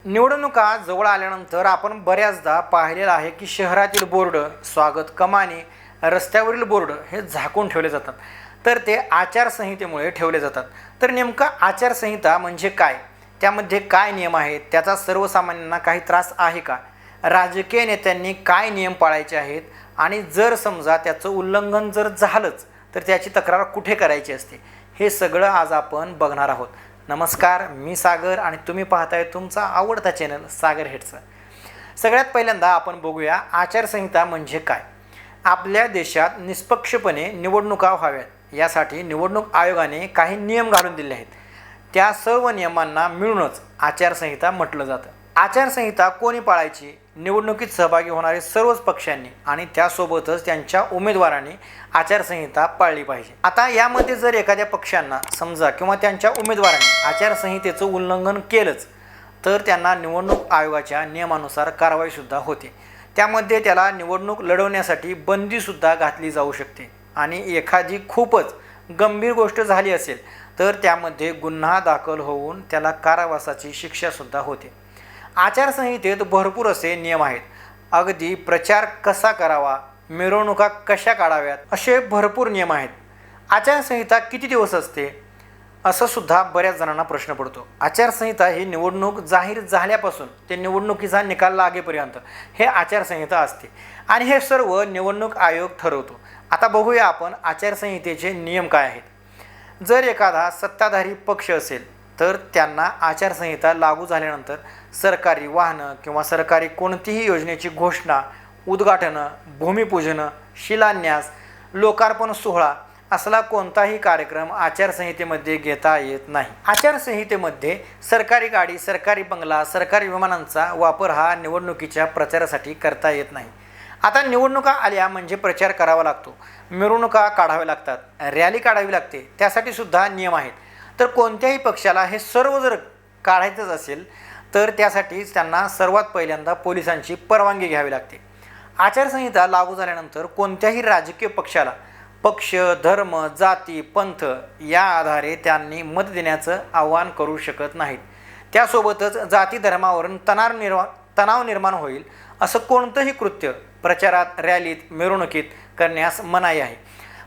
निवडणुका जवळ आल्यानंतर आपण बऱ्याचदा पाहिलेलं आहे की शहरातील बोर्ड, स्वागत कमानी, रस्त्यावरील बोर्ड हे झाकून ठेवले जातात. तर ते आचारसंहितेमुळे ठेवले जातात. तर नेमका आचारसंहिता म्हणजे काय? त्यामध्ये काय नियम आहेत? त्याचा सर्वसामान्यांना काही त्रास आहे का? राजकीय नेत्यांनी काय नियम पाळायचे आहेत? आणि जर समजा त्याचं उल्लंघन जर झालंच तर त्याची तक्रार कुठे करायची असते? हे सगळं आज आपण बघणार आहोत. नमस्कार, मी सागर आणि तुम्ही पाहताय तुमचा आवडता चॅनल सागर हेडचं. सगळ्यात पहिल्यांदा आपण बघूया आचारसंहिता म्हणजे काय. आपल्या देशात निष्पक्षपणे निवडणुका व्हाव्यात यासाठी निवडणूक आयोगाने काही नियम घालून दिले आहेत. त्या सर्व नियमांना मिळूनच आचारसंहिता म्हटलं जातं. आचारसंहिता कोणी पाळायची? निवडणुकीत सहभागी होणारे सर्वच पक्षांनी आणि त्यासोबतच त्यांच्या उमेदवारांनी आचारसंहिता पाळली पाहिजे. आता यामध्ये जर एखाद्या पक्षांना समजा किंवा त्यांच्या उमेदवारांनी आचारसंहितेचं उल्लंघन केलंच तर त्यांना निवडणूक आयोगाच्या नियमानुसार कारवाईसुद्धा होते. त्यामध्ये त्याला निवडणूक लढवण्यासाठी बंदीसुद्धा घातली जाऊ शकते आणि एखादी खूपच गंभीर गोष्ट झाली असेल तर त्यामध्ये गुन्हा दाखल होऊन त्याला कारावासाची शिक्षासुद्धा होते. आचारसंहितेत भरपूर असे नियम आहेत. अगदी प्रचार कसा करावा, मिरवणुका कशा काढाव्यात, असे भरपूर नियम आहेत. आचारसंहिता किती दिवस असते असं सुद्धा बऱ्याच जणांना प्रश्न पडतो. आचारसंहिता ही निवडणूक जाहीर झाल्यापासून ते निवडणुकीचा निकाल लागेपर्यंत हे आचारसंहिता असते आणि हे सर्व निवडणूक आयोग ठरवतो. आता बघूया आपण आचारसंहितेचे नियम काय आहेत. जर एखादा सत्ताधारी पक्ष असेल तर त्यांना आचारसंहिता लागू झाल्यानंतर सरकारी वाहनं किंवा सरकारी कोणतीही योजनेची घोषणा, उद्घाटनं, भूमिपूजन, शिलान्यास, लोकार्पण सोहळा असला कोणताही कार्यक्रम आचारसंहितेमध्ये घेता येत नाही. आचारसंहितेमध्ये सरकारी गाडी, सरकारी बंगला, सरकारी विमानांचा वापर हा निवडणुकीच्या प्रचारासाठी करता येत नाही. आता निवडणुका आल्या म्हणजे प्रचार करावा लागतो, मिरवणुका काढाव्या लागतात, रॅली काढावी लागते, त्यासाठी सुद्धा नियम आहेत. तर कोणत्याही पक्षाला हे सर्व जर काढायचंच असेल तर त्यासाठी त्यांना सर्वात पहिल्यांदा पोलिसांची परवानगी घ्यावी लागते. आचारसंहिता लागू झाल्यानंतर कोणत्याही राजकीय पक्षाला पक्ष, धर्म, जाती, पंथ या आधारे त्यांनी मत देण्याचं आवाहन करू शकत नाहीत. त्यासोबतच जाती धर्मावरून तणाव निर्माण होईल असं कोणतंही कृत्य प्रचारात, रॅलीत, मिरवणुकीत करण्यास मनाई आहे.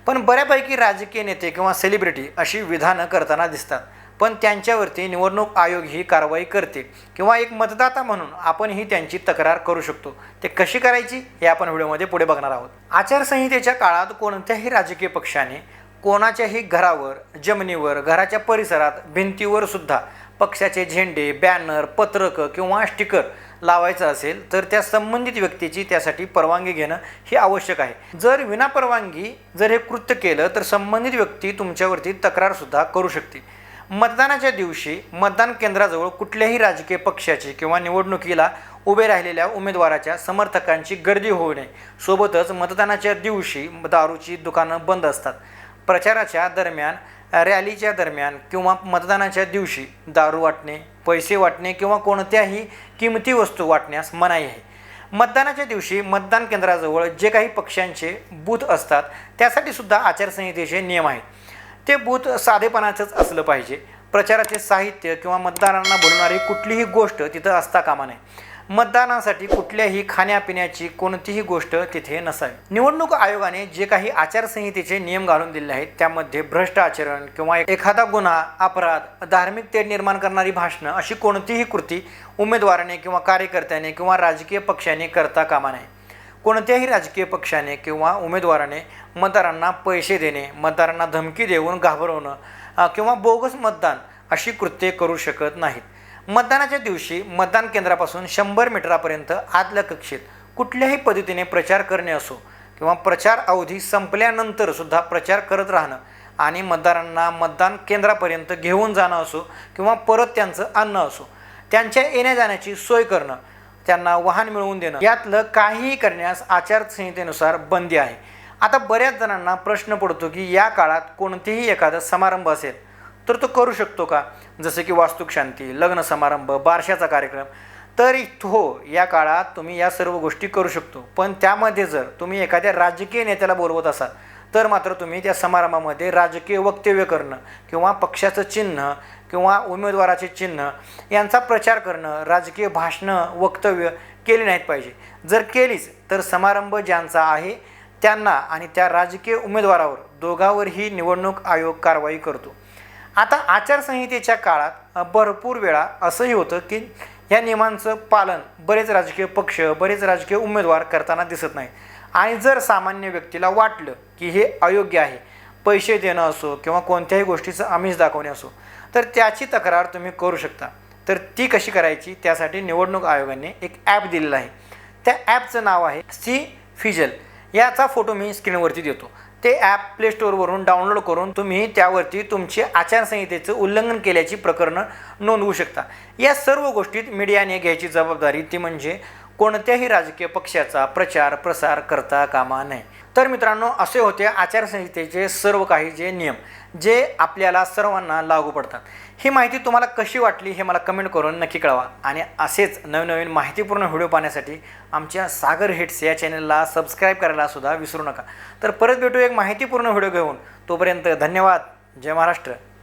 पण बऱ्यापैकी राजकीय नेते किंवा सेलिब्रिटी अशी विधानं करताना दिसतात, पण त्यांच्यावरती निवडणूक आयोग ही कारवाई करते किंवा एक मतदाता म्हणून आपणही त्यांची तक्रार करू शकतो. ते कशी करायची हे आपण व्हिडिओमध्ये पुढे बघणार आहोत. आचारसंहितेच्या काळात कोणत्याही राजकीय पक्षाने कोणाच्याही घरावर, जमिनीवर, घराच्या परिसरात, भिंतीवर सुद्धा पक्षाचे झेंडे, बॅनर, पत्रकं किंवा स्टिकर लावायचं असेल तर त्या संबंधित व्यक्तीची त्यासाठी परवानगी घेणं हे आवश्यक आहे. जर विनापरवानगी जर हे कृत्य केलं तर संबंधित व्यक्ती तुमच्यावरती तक्रारसुद्धा करू शकते. मतदानाच्या दिवशी मतदान केंद्राजवळ कुठल्याही राजकीय पक्षाची किंवा निवडणुकीला उभे राहिलेल्या उमेदवाराच्या समर्थकांची गर्दी होऊ नये. सोबतच मतदानाच्या दिवशी दारूची दुकानं बंद असतात. प्रचाराच्या दरम्यान, रॅलीच्या दरम्यान किंवा मतदानाच्या दिवशी दारू वाटणे, पैसे वाटणे किंवा कोणत्याही किमती वस्तू वाटण्यास मनाई आहे. मतदानाच्या दिवशी मतदान केंद्राजवळ जे काही पक्षांचे बूथ असतात त्यासाठी सुद्धा आचारसंहितेचे नियम आहेत. ते बूथ साधेपणाचंच असलं पाहिजे. प्रचाराचे साहित्य किंवा मतदारांना बोलणारी कुठलीही गोष्ट तिथं असता कामा नये. मतदानासाठी कुठल्याही खाण्यापिण्याची कोणतीही गोष्ट तिथे नसावी. निवडणूक आयोगाने जे काही आचारसंहितेचे नियम घालून दिले आहेत त्यामध्ये भ्रष्ट आचरण किंवा एखादा गुन्हा, अपराध, धार्मिक तेढ निर्माण करणारी भाषणं अशी कोणतीही कृती उमेदवाराने किंवा कार्यकर्त्याने किंवा राजकीय पक्षाने करता कामा नये. कोणत्याही राजकीय पक्षाने किंवा उमेदवाराने मतदारांना पैसे देणे, मतदारांना धमकी देऊन घाबरवणं किंवा बोगस मतदान अशी कृत्ये करू शकत नाहीत. मतदानाच्या दिवशी मतदान केंद्रापासून 100 मीटरापर्यंत आतल्या कक्षेत कुठल्याही पद्धतीने प्रचार करणे असो किंवा प्रचार अवधी संपल्यानंतर सुद्धा प्रचार करत राहणं आणि मतदारांना मतदान केंद्रापर्यंत घेऊन जाणं असो किंवा परत त्यांचं आणणं असो, त्यांच्या येण्या जाण्याची सोय करणं, त्यांना वाहन मिळवून देणं यातलं काहीही करण्यास आचारसंहितेनुसार बंदी आहे. आता बऱ्याच जणांना प्रश्न पडतो की या काळात कोणतेही एखादा समारंभ असेल तर तो करू शकतो का? जसे की वास्तुशांती, लग्न समारंभ, बारशाचा कार्यक्रम. तर हो, या काळात तुम्ही या सर्व गोष्टी करू शकतो. पण त्यामध्ये जर तुम्ही एखाद्या राजकीय नेत्याला बोलवत असाल तर मात्र तुम्ही त्या समारंभामध्ये राजकीय वक्तव्य करणं किंवा पक्षाचं चिन्ह किंवा उमेदवाराचे चिन्ह यांचा प्रचार करणं, राजकीय भाषणं, वक्तव्य केली नाहीत पाहिजे. जर केलीच तर समारंभ ज्यांचा आहे त्यांना आणि त्या राजकीय उमेदवारावर दोघांवरही निवडणूक आयोग कारवाई करतो. आता आचारसंहितेच्या काळात भरपूर वेळा असंही होतं की या नियमांचं पालन बरेच राजकीय पक्ष, बरेच राजकीय उमेदवार करताना दिसत नाहीत. आणि जर सामान्य व्यक्तीला वाटलं की हे अयोग्य आहे, पैसे देणं असो किंवा कोणत्याही गोष्टीचं आमिष दाखवणे असो, तर त्याची तक्रार तुम्ही करू शकता. तर ती कशी करायची, त्यासाठी निवडणूक आयोगाने एक ॲप दिलेलं आहे. त्या ॲपचं नाव आहे सी-फिजल. याचा फोटो मी स्क्रीनवरती देतो. ते ॲप प्ले स्टोअरवरून डाउनलोड करून तुम्ही त्यावरती तुमची आचारसंहितेचं उल्लंघन केल्याची प्रकरणं नोंदवू शकता. या सर्व गोष्टीत मीडियाने घ्यायची जबाबदारी, ती म्हणजे कोणत्याही राजकीय पक्षाचा प्रचार प्रसार करता कामा नये. तर मित्रांनो, असे होते आचारसंहितेचे सर्व काही जे नियम जे आपल्याला सर्वांना लागू पडतात. ही माहिती तुम्हाला कशी वाटली हे मला कमेंट करून नक्की कळवा. आणि असेच नवनवीन माहितीपूर्ण व्हिडिओ पाहण्यासाठी आमच्या सागर हिट्स या चॅनलला सबस्क्राईब करायला सुद्धा विसरू नका. तर परत भेटू एक माहितीपूर्ण व्हिडिओ घेऊन. तोपर्यंत धन्यवाद. जय महाराष्ट्र.